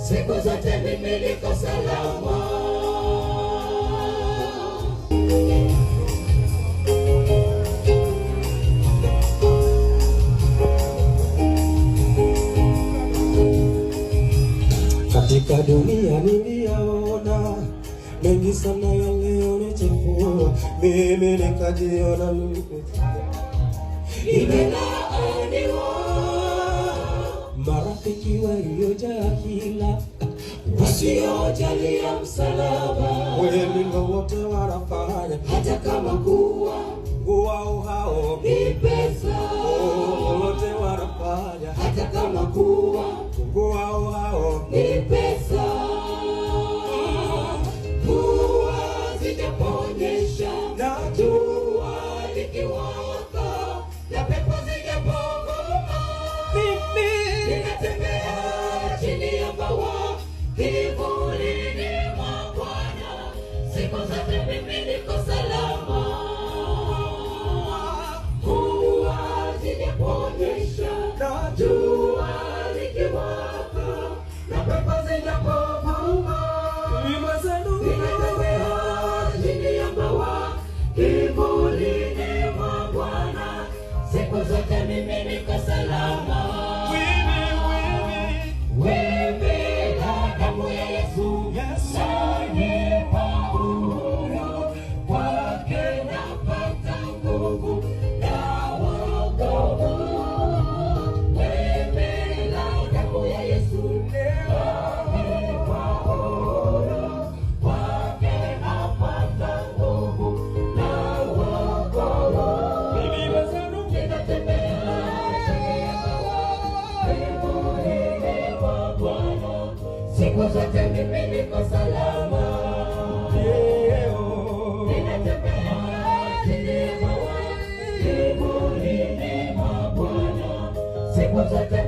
siku zote mimi niko salama. Katika dunia niliyaona mengi sana yaliyonichafua, mimi nikajiona nimelaaniwa. Marafiki waliojaa hila, wasiojalia msalaba, wema wote wanafanya hata kama kuwa wao hao ni pesa. Wote wanafanya hata kama kuwa wao hao ni pesa. Mvua zijaponyesha na jua likiwaka na pepo zijapovuma, mimi ninatembea chini ya mbawa kivulini mwa Bwana. Siku zote mimi niko salama. Mvua zijaponyesha na jua likiwaka na pepo zijapovuma, ninatembea chini ya mbawa kivulini mwa Bwana. Siku zote mimi niko salama. Wewe na damu ya Yesu yanipa uhuru, kwake napata nguvu na wokovu. Wewe na damu ya Yesu yanipa uhuru, kwake napata nguvu na wokovu. Ninatembea siku zote mimi niko salama. Ninatembea chini ya mbawa kivulini mwa Bwana. Siku zote